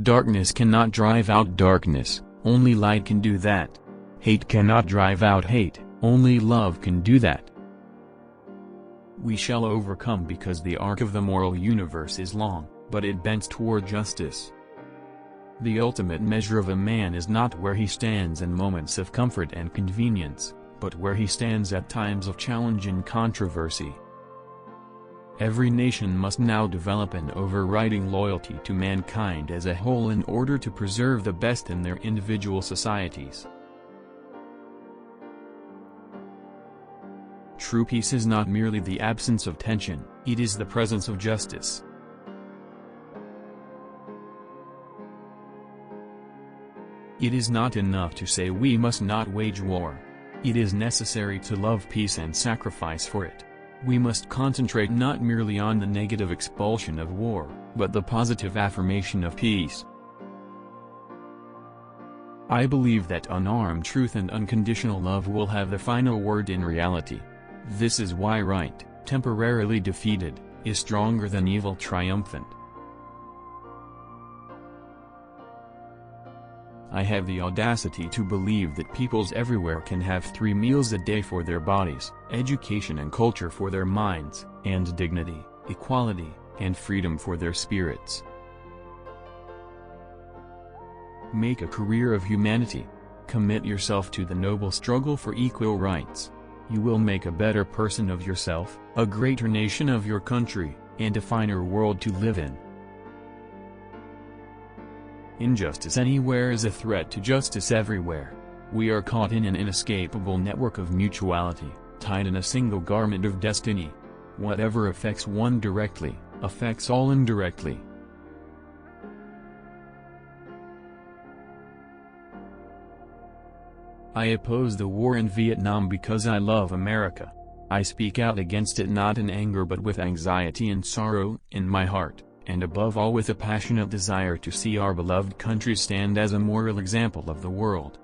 Darkness cannot drive out darkness, only light can do that. Hate cannot drive out hate, only love can do that. We shall overcome because the arc of the moral universe is long, but it bends toward justice. The ultimate measure of a man is not where he stands in moments of comfort and convenience, but where he stands at times of challenge and controversy. Every nation must now develop an overriding loyalty to mankind as a whole in order to preserve the best in their individual societies. True peace is not merely the absence of tension, it is the presence of justice. It is not enough to say we must not wage war. It is necessary to love peace and sacrifice for it. We must concentrate not merely on the negative expulsion of war, but the positive affirmation of peace. I believe that unarmed truth and unconditional love will have the final word in reality. This is why right, temporarily defeated, is stronger than evil triumphant. I have the audacity to believe that peoples everywhere can have 3 meals a day for their bodies, education and culture for their minds, and dignity, equality, and freedom for their spirits. Make a career of humanity. Commit yourself to the noble struggle for equal rights. You will make a better person of yourself, a greater nation of your country, and a finer world to live in. Injustice anywhere is a threat to justice everywhere. We are caught in an inescapable network of mutuality, tied in a single garment of destiny. Whatever affects one directly, affects all indirectly. I oppose the war in Vietnam because I love America. I speak out against it not in anger but with anxiety and sorrow in my heart, and above all with a passionate desire to see our beloved country stand as a moral example of the world.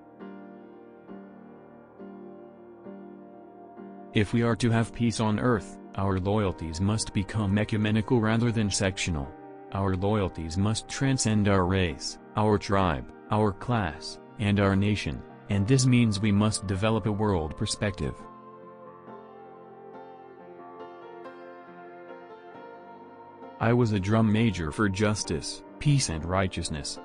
If we are to have peace on earth, our loyalties must become ecumenical rather than sectional. Our loyalties must transcend our race, our tribe, our class, and our nation, and this means we must develop a world perspective. I was a drum major for justice, peace and righteousness.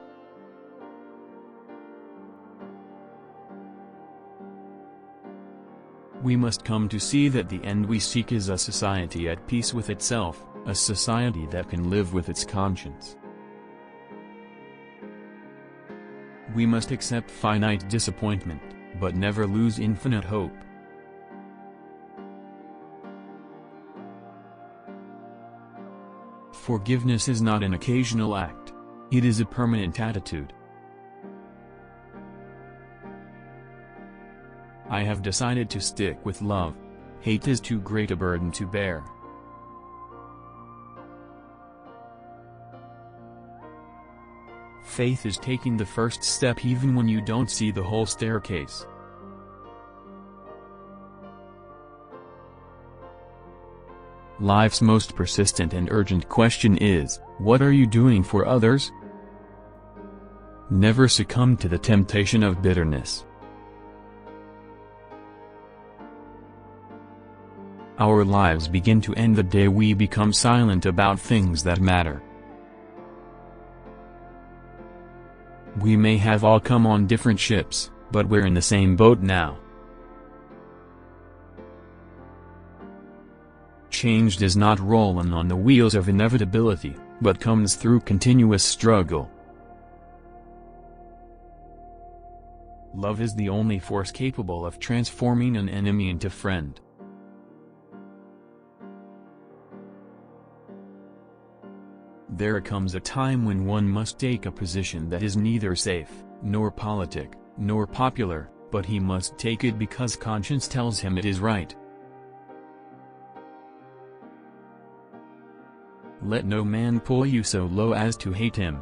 We must come to see that the end we seek is a society at peace with itself, a society that can live with its conscience. We must accept finite disappointment, but never lose infinite hope. Forgiveness is not an occasional act. It is a permanent attitude. I have decided to stick with love. Hate is too great a burden to bear. Faith is taking the first step even when you don't see the whole staircase. Life's most persistent and urgent question is, what are you doing for others? Never succumb to the temptation of bitterness. Our lives begin to end the day we become silent about things that matter. We may have all come on different ships, but we're in the same boat now. Change does not roll in on the wheels of inevitability, but comes through continuous struggle. Love is the only force capable of transforming an enemy into friend. There comes a time when one must take a position that is neither safe, nor politic, nor popular, but he must take it because conscience tells him it is right. Let no man pull you so low as to hate him.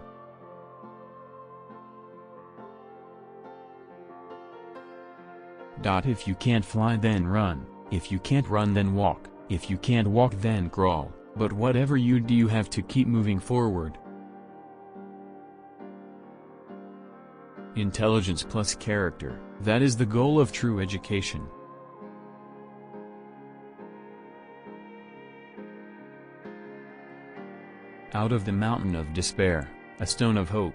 If you can't fly then run, if you can't run then walk, if you can't walk then crawl, but whatever you do you have to keep moving forward. Intelligence plus character, that is the goal of true education. Out of the mountain of despair, a stone of hope.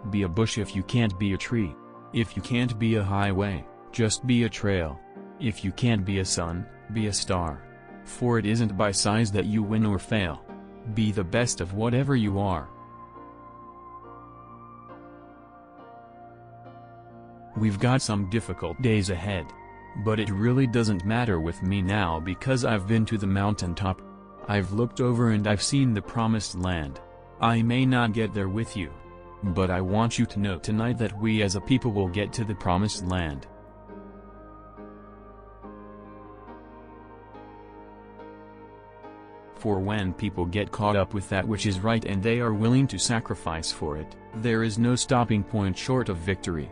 Be a bush if you can't be a tree. If you can't be a highway, just be a trail. If you can't be a sun, be a star. For it isn't by size that you win or fail. Be the best of whatever you are. We've got some difficult days ahead. But it really doesn't matter with me now because I've been to the mountaintop. I've looked over and I've seen the promised land. I may not get there with you. But I want you to know tonight that we as a people will get to the promised land. For when people get caught up with that which is right and they are willing to sacrifice for it, there is no stopping point short of victory.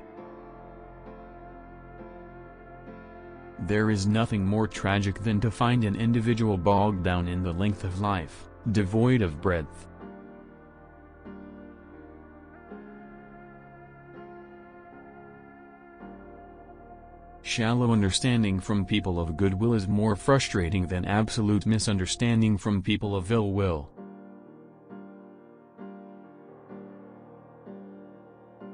There is nothing more tragic than to find an individual bogged down in the length of life, devoid of breadth. Shallow understanding from people of goodwill is more frustrating than absolute misunderstanding from people of ill will.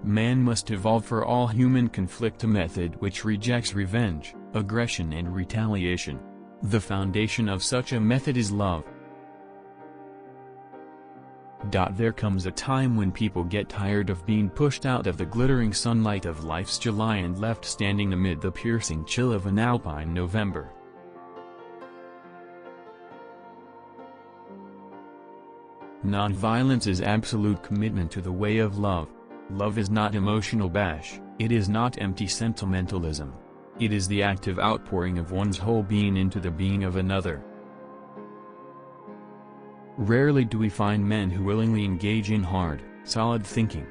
Man must evolve for all human conflict a method which rejects revenge, aggression and retaliation. The foundation of such a method is love. There comes a time when people get tired of being pushed out of the glittering sunlight of life's July and left standing amid the piercing chill of an alpine November. Nonviolence is absolute commitment to the way of love. Love is not emotional bash, it is not empty sentimentalism. It is the active outpouring of one's whole being into the being of another. Rarely do we find men who willingly engage in hard, solid thinking.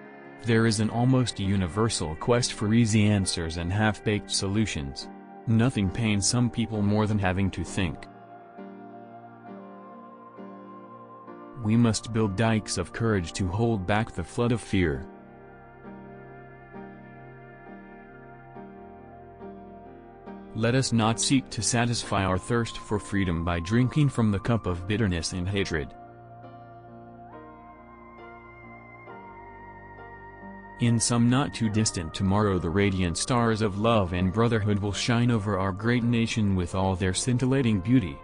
There is an almost universal quest for easy answers and half-baked solutions. Nothing pains some people more than having to think. We must build dikes of courage to hold back the flood of fear. Let us not seek to satisfy our thirst for freedom by drinking from the cup of bitterness and hatred. In some not too distant tomorrow the radiant stars of love and brotherhood will shine over our great nation with all their scintillating beauty.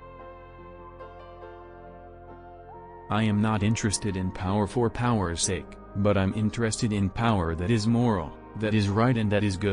I am not interested in power for power's sake, but I'm interested in power that is moral, that is right and that is good.